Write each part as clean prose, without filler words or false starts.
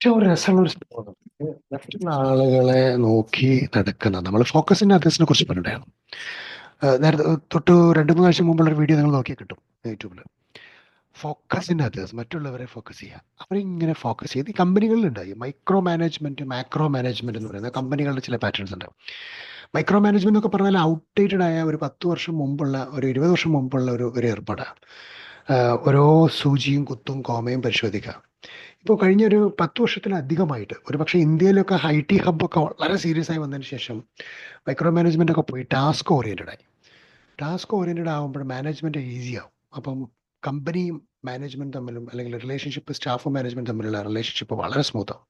ഏറ്റവും രസമുള്ള ഒരു സംഭവം മറ്റുള്ള ആളുകളെ നോക്കി നടക്കുന്ന നമ്മൾ ഫോക്കസിന്റെ അധ്യക്ഷനെ കുറിച്ച് പറഞ്ഞിട്ടാണ്. നേരത്തെ തൊട്ട് 2-3 ആഴ്ച മുമ്പുള്ള ഒരു വീഡിയോ നിങ്ങൾ നോക്കി കിട്ടും യൂട്യൂബിൽ. ഫോക്കസിന്റെ അധ്യസ് മറ്റുള്ളവരെ ഫോക്കസ് ചെയ്യുക. അവരിങ്ങനെ ഫോക്കസ് ചെയ്ത് ഈ കമ്പനികളിലുണ്ടായി മൈക്രോ മാനേജ്മെന്റ്, മാക്രോ മാനേജ്മെന്റ് എന്ന് പറയുന്ന കമ്പനികളുടെ ചില പാറ്റേൺസ് ഉണ്ട്. മൈക്രോ മാനേജ്മെന്റ് എന്നൊക്കെ പറഞ്ഞാൽ ഔട്ട്ഡേറ്റഡ് ആയ ഒരു 10 വർഷം മുമ്പുള്ള ഒരു 20 വർഷം മുമ്പുള്ള ഒരു ഏർപ്പാടാണ്. ഓരോ സൂചിയും കുത്തും കോമയും പരിശോധിക്കുക. ഇപ്പോൾ കഴിഞ്ഞ ഒരു 10 വർഷത്തിലധികമായിട്ട് ഒരു പക്ഷേ ഇന്ത്യയിലൊക്കെ ഐ ടി ഹബ്ബൊക്കെ വളരെ സീരിയസ് ആയി വന്നതിന് ശേഷം മൈക്രോ മാനേജ്മെന്റ് ഒക്കെ പോയി ടാസ്ക് ഓറിയന്റഡ് ആയി. ടാസ്ക് ഓറിയന്റഡ് ആകുമ്പോൾ മാനേജ്മെന്റ് ഈസി ആവും. അപ്പം കമ്പനിയും മാനേജ്മെന്റ് തമ്മിലും അല്ലെങ്കിൽ റിലേഷൻഷിപ്പ് സ്റ്റാഫ് മാനേജ്മെന്റ് തമ്മിലുള്ള റിലേഷൻഷിപ്പ് വളരെ സ്മൂത്ത് ആവും.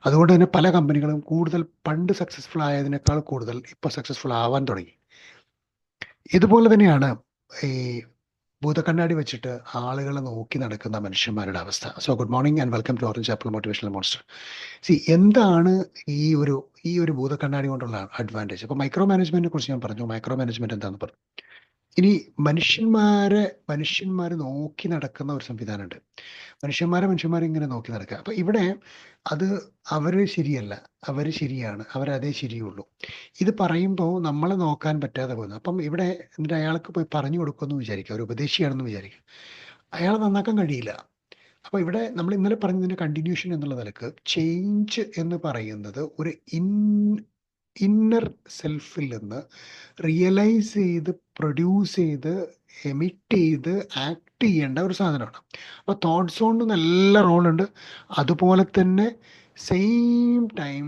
അതുകൊണ്ട് തന്നെ പല കമ്പനികളും കൂടുതൽ പണ്ട് സക്സസ്ഫുൾ ആയതിനേക്കാൾ കൂടുതൽ ഇപ്പോൾ സക്സസ്ഫുൾ ആവാൻ തുടങ്ങി. ഇതുപോലെ തന്നെയാണ് ഈ ഭൂതക്കണ്ണാടി വെച്ചിട്ട് ആളുകളെ നോക്കി നടക്കുന്ന മനുഷ്യന്മാരുടെ അവസ്ഥ. So good morning and welcome to Orange Apple Motivational Monster. എന്താണ് ഈ ഒരു ഭൂതക്കണ്ണാടി കൊണ്ടുള്ള അഡ്വാൻറ്റേജ്? അപ്പോൾ മൈക്രോ മാനേജ്മെന്റിനെ കുറിച്ച് ഞാൻ പറഞ്ഞു. മൈക്രോ മാനേജ്മെന്റ് എന്താണെന്ന് പറഞ്ഞു. ഇനി മനുഷ്യന്മാരെ നോക്കി നടക്കുന്ന ഒരു സംവിധാനമുണ്ട്. മനുഷ്യന്മാരെ ഇങ്ങനെ നോക്കി നടക്കുക. അപ്പൊ ഇവിടെ അത് അവര് ശരിയല്ല, അവര് ശരിയാണ്, അവരതേ ശരിയുള്ളൂ. ഇത് പറയുമ്പോൾ നമ്മളെ നോക്കാൻ പറ്റാതെ പോകുന്നു. അപ്പം ഇവിടെ എന്നിട്ട് അയാൾക്ക് പോയി പറഞ്ഞു കൊടുക്കുമെന്ന് വിചാരിക്കുക, ഒരു ഉപദേശിയാണെന്ന് വിചാരിക്കുക. അയാളെ നന്നാക്കാൻ കഴിയില്ല. അപ്പൊ ഇവിടെ നമ്മൾ ഇന്നലെ പറഞ്ഞതിന്റെ കണ്ടിന്യൂഷൻ എന്നുള്ള നിലക്ക് ചേഞ്ച് എന്ന് പറയുന്നത് ഒരു ഇന്നർ സെൽഫിൽ നിന്ന് റിയലൈസ് ചെയ്ത് പ്രൊഡ്യൂസ് ചെയ്ത് എമിറ്റ് ചെയ്ത് ആക്ട് ചെയ്യേണ്ട ഒരു സാധനമാണ്. അപ്പോൾ തോട്ട്സ് കൊണ്ട് നല്ല റോളുണ്ട്. അതുപോലെ തന്നെ സെയിം ടൈം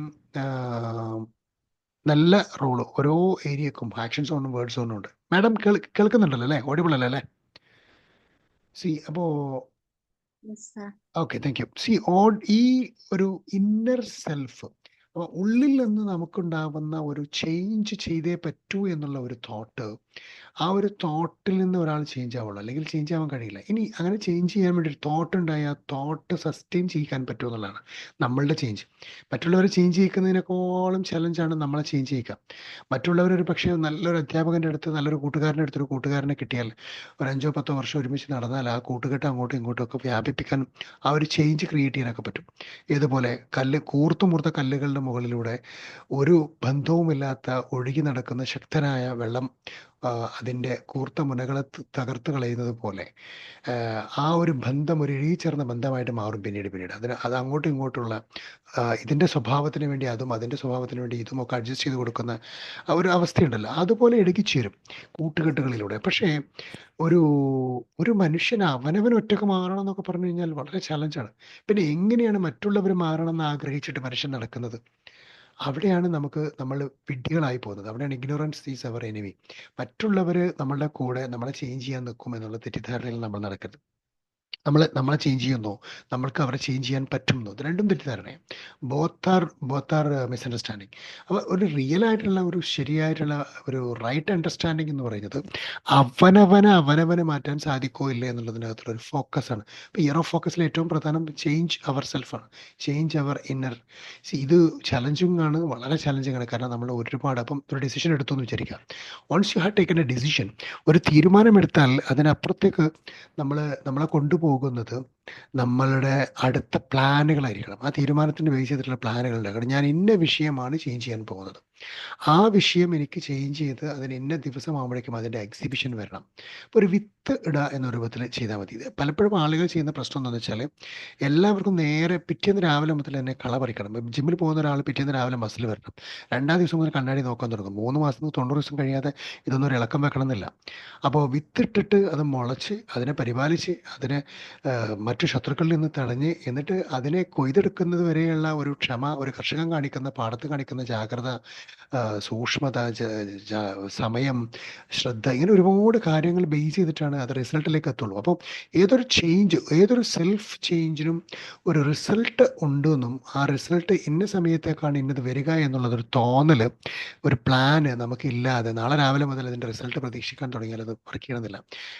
നല്ല റോള് ഓരോ ഏരിയക്കും ആക്ഷൻ സോണും വേർഡ് സോണും ഉണ്ട്. മാഡം കേൾക്കുന്നുണ്ടല്ലോ അല്ലേ? ഓഡിബിൾ അല്ലേ? അപ്പോൾ Yes, sir. Okay, thank you. ഈ ഒരു ഇന്നർ സെൽഫ്, ഉള്ളിൽ നിന്ന് നമുക്കുണ്ടാവുന്ന ഒരു ചേഞ്ച് ചെയ്തേ പറ്റൂ എന്നുള്ള ഒരു തോട്ട്, ആ ഒരു തോട്ടിൽ നിന്ന് ഒരാൾ ചേഞ്ച് ആവുള്ളൂ, അല്ലെങ്കിൽ ചേഞ്ച് ആവാൻ കഴിയില്ല. ഇനി അങ്ങനെ ചേഞ്ച് ചെയ്യാൻ വേണ്ടി ഒരു തോട്ട് ഉണ്ടായി ആ തോട്ട് സസ്റ്റെയിൻ ചെയ്യാൻ പറ്റുമോ എന്നുള്ളതാണ് നമ്മളുടെ ചേഞ്ച്. മറ്റുള്ളവരെ ചേഞ്ച് ചെയ്യിക്കുന്നതിനേക്കാളും ചലഞ്ചാണ് നമ്മളെ ചേഞ്ച് ചെയ്യിക്കുക. മറ്റുള്ളവരൊരു പക്ഷേ നല്ലൊരു അധ്യാപകൻ്റെ അടുത്ത്, നല്ലൊരു കൂട്ടുകാരൻ്റെ അടുത്തൊരു കൂട്ടുകാരനെ കിട്ടിയാൽ ഒരു 5-10 വർഷം ഒരുമിച്ച് നടന്നാൽ ആ കൂട്ടുകെട്ട് അങ്ങോട്ടും ഇങ്ങോട്ടും ഒക്കെ വ്യാപിപ്പിക്കാൻ, ആ ഒരു ചേഞ്ച് ക്രിയേറ്റ് ചെയ്യാനൊക്കെ പറ്റും. ഏതുപോലെ കൂർത്തുമുറുത്ത കല്ലുകളുടെ മുകളിലൂടെ ഒരു ബന്ധവുമില്ലാത്ത ഒഴുകി നടക്കുന്ന ശക്തനായ വെള്ളം അതിൻ്റെ കൂർത്ത മുനകളെ തകർത്ത് കളയുന്നത് പോലെ ആ ഒരു ബന്ധം ഒരു ഇഴകിച്ചേർന്ന ബന്ധമായിട്ട് മാറും പിന്നീട് അത് അങ്ങോട്ടും ഇങ്ങോട്ടുള്ള ഇതിൻ്റെ സ്വഭാവത്തിന് വേണ്ടി അതും അതിൻ്റെ സ്വഭാവത്തിന് വേണ്ടി ഇതും ഒക്കെ അഡ്ജസ്റ്റ് ചെയ്ത് കൊടുക്കുന്ന ആ ഒരു അവസ്ഥയുണ്ടല്ലോ, അതുപോലെ ഇടകിച്ചേരും കൂട്ടുകെട്ടുകളിലൂടെ. പക്ഷേ ഒരു ഒരു മനുഷ്യൻ അവനവൻ ഒറ്റക്ക് മാറണം എന്നൊക്കെ പറഞ്ഞു കഴിഞ്ഞാൽ വളരെ ചലഞ്ചാണ്. പിന്നെ എങ്ങനെയാണ് മറ്റുള്ളവർ മാറണം എന്ന് ആഗ്രഹിച്ചിട്ട് മനുഷ്യൻ നടക്കുന്നത്? അവിടെയാണ് നമ്മൾ വിഡ്ഢികളായി പോകുന്നത്. അവിടെയാണ് ഇഗ്നോറൻസ് ഈസ് അവർ എനിമി. മറ്റുള്ളവർ നമ്മളുടെ കൂടെ നമ്മളെ ചേഞ്ച് ചെയ്യാൻ നിൽക്കും എന്നുള്ള തെറ്റിദ്ധാരണയിൽ നമ്മൾ നടക്കരുത്. നമ്മളെ ചേഞ്ച് ചെയ്യുന്നു, നമ്മൾക്ക് അവരെ ചേഞ്ച് ചെയ്യാൻ പറ്റുന്നു, ഇത് രണ്ടും തെറ്റിദ്ധാരണയാണ്. Both are misunderstanding. അപ്പോൾ ഒരു റിയൽ ആയിട്ടുള്ള ഒരു ശരിയായിട്ടുള്ള ഒരു റൈറ്റ് അണ്ടർസ്റ്റാൻഡിങ് എന്ന് പറയുന്നത് അവനവനെ മാറ്റാൻ സാധിക്കോ ഇല്ല എന്നുള്ളതിനകത്തുള്ള ഒരു ഫോക്കസാണ്. അപ്പോൾ ഇയർ ഓഫ് ഫോക്കസിൽ ഏറ്റവും പ്രധാനം ചേഞ്ച് അവർ സെൽഫാണ്, ചേഞ്ച് അവർ ഇന്നർ. ഇത് ചലഞ്ചിങ് ആണ്, വളരെ ചലഞ്ചിങ് ആണ്. കാരണം നമ്മൾ ഒരുപാട് അപ്പം ഒരു ഡിസിഷൻ എടുത്തു എന്ന് വിചാരിക്കുക. Once you have taken a decision, ഒരു തീരുമാനമെടുത്താൽ അതിനപ്പുറത്തേക്ക് നമ്മളെ കൊണ്ടുപോകുന്നത് നമ്മളുടെ അടുത്ത പ്ലാനുകളായിരിക്കണം. ആ തീരുമാനത്തിന് ബേസ് ചെയ്തിട്ടുള്ള പ്ലാനുകൾ ഉണ്ടാക്കണം. ഞാൻ ഇന്ന വിഷയമാണ് ചേഞ്ച് ചെയ്യാൻ പോകുന്നത്, ആ വിഷയം എനിക്ക് ചേഞ്ച് ചെയ്ത് അതിന് ഇന്ന ദിവസമാകുമ്പോഴേക്കും അതിൻ്റെ എക്സിബിഷൻ വരണം. അപ്പോൾ ഒരു വിത്ത് ഇടുക എന്ന രൂപത്തിൽ ചെയ്താൽ മതി. ഇത് പലപ്പോഴും ആളുകൾ ചെയ്യുന്ന പ്രശ്നം എന്താണെന്ന് വെച്ചാൽ എല്ലാവർക്കും നേരെ പിറ്റേന്ന് രാവിലെ മുതൽ തന്നെ കള പറിക്കണം. ജിമ്മിൽ പോകുന്ന ഒരാൾ പിറ്റേന്ന് രാവിലെ മസിൽ വരണം, 2-ാം ദിവസം മുതൽ കണ്ണാടി നോക്കാൻ തുടങ്ങും. 3 മാസം 90 ദിവസം കഴിയാതെ ഇതൊന്നും ഒരു ഇളക്കം വെക്കണം എന്നില്ല. അപ്പോൾ വിത്തിട്ടിട്ട് അത് മുളച്ച് അതിനെ പരിപാലിച്ച് അതിനെ മറ്റു ശത്രുക്കളിൽ നിന്ന് തടഞ്ഞ് എന്നിട്ട് അതിനെ കൊയ്തെടുക്കുന്നത് വരെയുള്ള ഒരു ക്ഷമ, ഒരു കർഷകൻ കാണിക്കുന്ന, പാടത്ത് കാണിക്കുന്ന ജാഗ്രത, സൂക്ഷ്മത, സമയം, ശ്രദ്ധ, ഇങ്ങനെ ഒരുപാട് കാര്യങ്ങൾ ബേസ് ചെയ്തിട്ടാണ് അത് റിസൾട്ടിലേക്ക് എത്തുള്ളൂ. അപ്പം ഏതൊരു സെൽഫ് ചേഞ്ചിനും ഒരു റിസൾട്ട് ഉണ്ടെന്നും ആ റിസൾട്ട് ഇന്ന സമയത്തേക്കാണ് ഇന്നത് വരിക എന്നുള്ളതൊരു തോന്നൽ, ഒരു പ്ലാന് നമുക്കില്ലാതെ നാളെ രാവിലെ മുതൽ അതിൻ്റെ റിസൾട്ട് പ്രതീക്ഷിക്കാൻ തുടങ്ങിയാൽ അത് വർക്ക് ചെയ്യണമെന്നില്ല.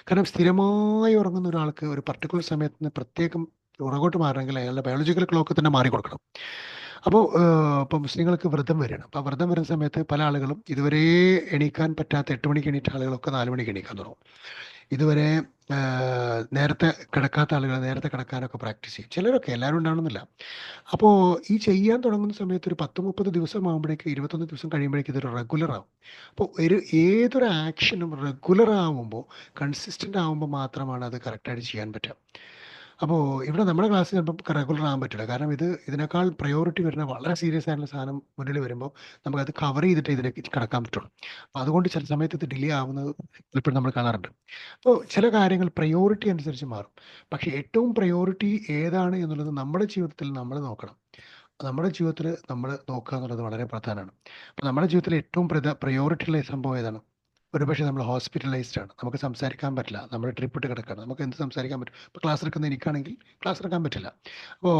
കാരണം സ്ഥിരമായി ഉറങ്ങുന്ന ഒരാൾക്ക് ഒരു പർട്ടിക്കുലർ സമയത്ത് നിന്ന് പ്രത്യേകം പുറകോട്ട് മാറണമെങ്കിൽ അയാളുടെ ബയോളജിക്കൽ ക്ലോക്ക് തന്നെ മാറിക്കൊടുക്കണം. അപ്പോൾ ഇപ്പോൾ മുസ്ലിങ്ങൾക്ക് വ്രതം വരികയാണ്. അപ്പോൾ വ്രതം വരുന്ന സമയത്ത് പല ആളുകളും ഇതുവരെ എണീക്കാൻ പറ്റാത്ത 8 മണിക്ക് എണീറ്റ ആളുകളൊക്കെ 4 മണിക്ക് എണീക്കാൻ തുടങ്ങും. ഇതുവരെ നേരത്തെ കിടക്കാത്ത ആളുകൾ നേരത്തെ കിടക്കാനൊക്കെ പ്രാക്ടീസ് ചെയ്യും. ചിലരൊക്കെ, എല്ലാവരും ഉണ്ടാവണമെന്നില്ല. അപ്പോൾ ഈ ചെയ്യാൻ തുടങ്ങുന്ന സമയത്ത് ഒരു 10-30 ദിവസം ആകുമ്പോഴേക്ക്, 21 ദിവസം കഴിയുമ്പോഴേക്കും ഇതൊരു റെഗുലർ ആവും. അപ്പോൾ ഏതൊരു ആക്ഷനും റെഗുലർ ആവുമ്പോൾ, കൺസിസ്റ്റൻ്റ് ആവുമ്പോൾ മാത്രമാണ് അത് കറക്റ്റായിട്ട് ചെയ്യാൻ പറ്റുക. അപ്പോൾ ഇവിടെ നമ്മുടെ ക്ലാസ്സിൽ ചിലപ്പോൾ റെഗുലർ ആകാൻ പറ്റില്ല. കാരണം ഇതിനേക്കാൾ പ്രയോറിറ്റി വരുന്ന വളരെ സീരിയസ് ആയിട്ടുള്ള സാധനം മുന്നിൽ വരുമ്പോൾ നമുക്കത് കവർ ചെയ്തിട്ട് ഇതിലേക്ക് കടക്കാൻ പറ്റുള്ളൂ. അപ്പോൾ അതുകൊണ്ട് ചില സമയത്ത് ഇത് ഡിലേ ആവുന്നത് ഇപ്പോഴും നമ്മൾ കാണാറുണ്ട്. അപ്പോൾ ചില കാര്യങ്ങൾ പ്രയോറിറ്റി അനുസരിച്ച് മാറും. പക്ഷേ ഏറ്റവും പ്രയോറിറ്റി ഏതാണ് എന്നുള്ളത് നമ്മുടെ ജീവിതത്തിൽ നമ്മൾ നോക്കണം. നമ്മുടെ ജീവിതത്തിൽ നമ്മൾ നോക്കുക എന്നുള്ളത് വളരെ പ്രധാനമാണ്. അപ്പോൾ നമ്മുടെ ജീവിതത്തിൽ ഏറ്റവും പ്രയോറിറ്റി ഉള്ള സംഭവം ഏതാണ്? ഒരുപക്ഷെ നമ്മൾ ഹോസ്പിറ്റലൈസ്ഡ് ആണ്, നമുക്ക് സംസാരിക്കാൻ പറ്റില്ല, നമ്മൾ ട്രിപ്പ് ഇട്ട് കിടക്കുകയാണ്, നമുക്ക് എന്ത് സംസാരിക്കാൻ പറ്റും? ഇപ്പോൾ ക്ലാസ് എടുക്കുന്ന എനിക്കാണെങ്കിൽ ക്ലാസ് എടുക്കാൻ പറ്റില്ല. അപ്പോൾ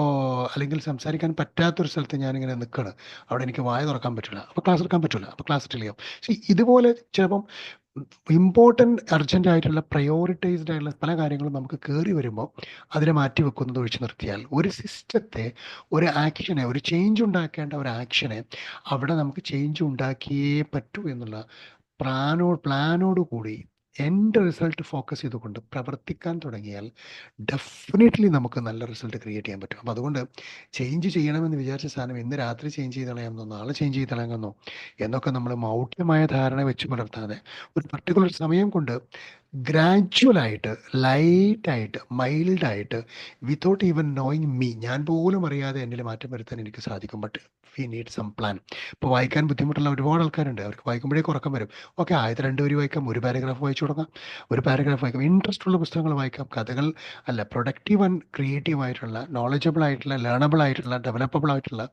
അല്ലെങ്കിൽ സംസാരിക്കാൻ പറ്റാത്തൊരു സ്ഥലത്ത് ഞാനിങ്ങനെ നിൽക്കുകയാണ്, അവിടെ എനിക്ക് വായ തുറക്കാൻ പറ്റില്ല, അപ്പോൾ ക്ലാസ് എടുക്കാൻ പറ്റില്ല, അപ്പോൾ ക്ലാസ് ഡിലേ ആവും. പക്ഷേ ഇതുപോലെ ചിലപ്പം ഇമ്പോർട്ടൻ്റ് അർജൻ്റ് ആയിട്ടുള്ള പ്രയോറിറ്റൈസ്ഡ് ആയിട്ടുള്ള പല കാര്യങ്ങളും നമുക്ക് കയറി വരുമ്പോൾ അതിനെ മാറ്റി വെക്കുന്നത് ഒഴിച്ചു നിർത്തിയാൽ, ഒരു സിസ്റ്റത്തെ, ഒരു ആക്ഷനെ, ഒരു ചേഞ്ച് ഉണ്ടാക്കേണ്ട ഒരു ആക്ഷനെ അവിടെ നമുക്ക് ചേഞ്ച് ഉണ്ടാക്കിയേ പറ്റൂ എന്നുള്ള പ്ലാനോട് കൂടി എൻഡ് റിസൾട്ട് ഫോക്കസ് ചെയ്തുകൊണ്ട് പ്രവർത്തിക്കാൻ തുടങ്ങിയാൽ ഡെഫിനറ്റ്ലി നമുക്ക് നല്ല റിസൾട്ട് ക്രിയേറ്റ് ചെയ്യാൻ പറ്റും. അപ്പോൾ അതുകൊണ്ട് ചേഞ്ച് ചെയ്യണമെന്ന് വിചാരിച്ച സാധനം ഇന്ന് രാത്രി ചേഞ്ച് ചെയ്ത് കളയാമെന്നോ, നാളെ ചേഞ്ച് ചെയ്ത് കളയാമെന്നോ എന്നൊക്കെ നമ്മൾ മൗഢ്യമായ ധാരണ വെച്ച് പുലർത്താതെ ഒരു പർട്ടിക്കുലർ സമയം കൊണ്ട് ഗ്രാജുവലായിട്ട്, ലൈറ്റായിട്ട്, മൈൽഡായിട്ട്, വിത്തൗട്ട് ഈവൻ നോയിങ് മീ, ഞാൻ പോലും അറിയാതെ എന്നിൽ മാറ്റം വരുത്താൻ എനിക്ക് സാധിക്കും. But we need some plan. ഇപ്പോൾ വായിക്കാൻ ബുദ്ധിമുട്ടുള്ള ഒരുപാട് ആൾക്കാരുണ്ട്. അവർക്ക് വായിക്കുമ്പോഴേക്ക് ഉറക്കം വരും. ഓക്കെ, ആദ്യത്തെ 2 വരി വായിക്കാം, ഒരു പാരഗ്രാഫ് വായിച്ചു തുടങ്ങാം, ഒരു പാരഗ്രാഫ് വായിക്കാം, ഇൻട്രസ്റ്റ് ഉള്ള പുസ്തകങ്ങൾ വായിക്കാം. കഥകൾ അല്ല, പ്രൊഡക്റ്റീവ് ആൻഡ് ക്രിയേറ്റീവ് ആയിട്ടുള്ള, നോളജബിൾ ആയിട്ടുള്ള, ലേണബിൾ ആയിട്ടുള്ള, ഡെവലപ്പബിൾ ആയിട്ടുള്ള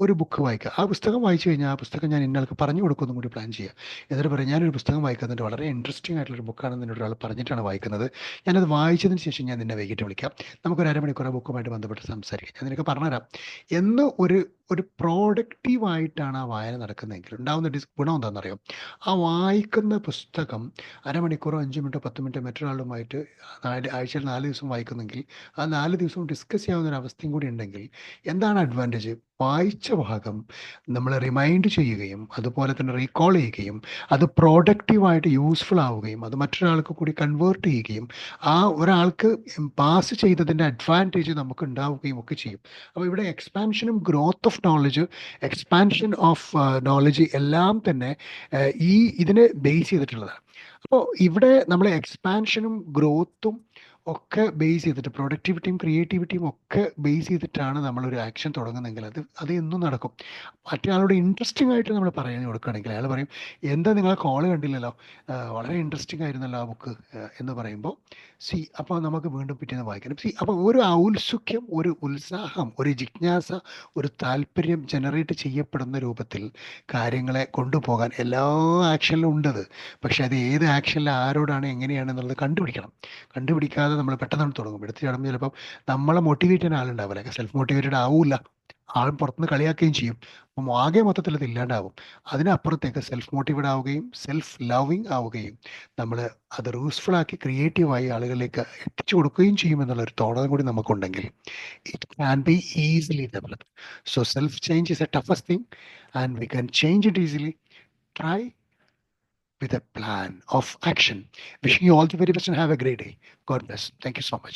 ഒരു ബുക്ക് വായിക്കുക. ആ പുസ്തകം വായിച്ചു കഴിഞ്ഞാൽ ആ പുസ്തകം ഞാൻ ഇന്നയാൾക്ക് പറഞ്ഞു കൊടുക്കുന്നു കൂടി പ്ലാൻ ചെയ്യുക. എന്നിട്ട് പറയും, ഞാനൊരു പുസ്തകം വായിക്കുന്നുണ്ട്, വളരെ ഇൻട്രസ്റ്റിംഗ് ആയിട്ടുള്ളൊരു ബുക്കാണെന്ന് എന്നോട് ഒരാൾ പറഞ്ഞിട്ടാണ് വായിക്കുന്നത്, ഞാനത് വായിച്ചതിന് ശേഷം ഞാൻ നിന്നെ വൈകിട്ട് വിളിക്കാം, നമുക്കൊരു അരമണിക്കൂർ ആ ബുക്കുമായിട്ട് ബന്ധപ്പെട്ട് സംസാരിക്കാം, ഞാൻ നിനക്ക് പറഞ്ഞുതരാം എന്ന് ഒരു പ്രോഡക്റ്റീവായിട്ടാണ് ആ വായന നടക്കുന്നതെങ്കിൽ ഉണ്ടാകുന്ന ഗുണം എന്താണെന്നറിയാം? ആ വായിക്കുന്ന പുസ്തകം അരമണിക്കൂറോ 5 മിനിറ്റോ 10 മിനിറ്റോ മറ്റൊരാളുമായിട്ട് ആഴ്ചയിൽ 4 ദിവസം വായിക്കുന്നെങ്കിൽ ആ 4 ദിവസവും ഡിസ്കസ് ചെയ്യാവുന്ന ഒരു അവസ്ഥയും കൂടി ഉണ്ടെങ്കിൽ എന്താണ് അഡ്വാൻറ്റേജ്? വായിച്ച ഭാഗം നമ്മൾ റിമൈൻഡ് ചെയ്യുകയും അതുപോലെ തന്നെ റീകോൾ ചെയ്യുകയും അത് പ്രോഡക്റ്റീവായിട്ട് യൂസ്ഫുൾ ആവുകയും അത് മറ്റൊരാൾക്ക് കൂടി കൺവേർട്ട് ചെയ്യുകയും ആ ഒരാൾക്ക് പാസ് ചെയ്തതിൻ്റെ അഡ്വാൻറ്റേജ് നമുക്ക് ഉണ്ടാവുകയും ഒക്കെ ചെയ്യും. അപ്പോൾ ഇവിടെ എക്സ്പാൻഷനും growth of knowledge, expansion of knowledge എല്ലാം തന്നെ ഇതിനെ ബേസ് ചെയ്തിട്ടുള്ളതാണ്. അപ്പോൾ ഇവിടെ നമ്മൾ എക്സ്പാൻഷനും ഗ്രോത്തും ഒക്കെ ബേസ് ചെയ്തിട്ട്, പ്രൊഡക്ടിവിറ്റിയും ക്രിയേറ്റിവിറ്റിയും ഒക്കെ ബേസ് ചെയ്തിട്ടാണ് നമ്മളൊരു ആക്ഷൻ തുടങ്ങുന്നതെങ്കിൽ അത് എന്നും നടക്കും. മറ്റേ ആളോട് ഇൻട്രസ്റ്റിംഗ് ആയിട്ട് നമ്മൾ പറയാൻ കൊടുക്കുകയാണെങ്കിൽ അയാൾ പറയും, എന്താ നിങ്ങളെ കോള് കണ്ടില്ലല്ലോ, വളരെ ഇൻട്രസ്റ്റിംഗ് ആയിരുന്നല്ലോ ആ ബുക്ക് എന്ന് പറയുമ്പോൾ അപ്പോൾ നമുക്ക് വീണ്ടും പിറ്റേന്ന് വായിക്കണം. അപ്പോൾ ഒരു ഔത്സുക്യം, ഒരു ഉത്സാഹം, ഒരു ജിജ്ഞാസ, ഒരു താല്പര്യം ജനറേറ്റ് ചെയ്യപ്പെടുന്ന രൂപത്തിൽ കാര്യങ്ങളെ കൊണ്ടുപോകാൻ എല്ലാ ആക്ഷനിലും ഉണ്ടത്. പക്ഷെ അത് ഏത് ആക്ഷനിൽ ആരോടാണ് എങ്ങനെയാണെന്നുള്ളത് കണ്ടുപിടിക്കാതെ നമ്മൾ പെട്ടെന്ന് തുടങ്ങും. എടുത്ത് ചടമ്പ് ചിലപ്പം നമ്മളെ മോട്ടിവേറ്റ് ചെയ്യാൻ ആളുണ്ടാവില്ല, സെൽഫ് മോട്ടിവേറ്റഡ് ആവില്ല, ആൾ പുറത്തുനിന്ന് കളിയാക്കുകയും ചെയ്യും. അപ്പം ആകെ മൊത്തത്തിൽ ഇത് ഇല്ലാണ്ടാവും. അതിനപ്പുറത്തേക്ക് സെൽഫ് മോട്ടിവേറ്റ് ആവുകയും സെൽഫ് ലവിങ് ആവുകയും നമ്മൾ അത് യൂസ്ഫുൾ ആക്കി ക്രിയേറ്റീവായി ആളുകളിലേക്ക് എത്തിച്ചു കൊടുക്കുകയും ചെയ്യുമെന്നുള്ളൊരു തോന്നൽ കൂടി നമുക്കുണ്ടെങ്കിൽ it can be easily developed. So self change is a toughest thing and we can change it easily. Try with a plan of action. Wishing you all the very best and have a great day. God bless. Thank you so much.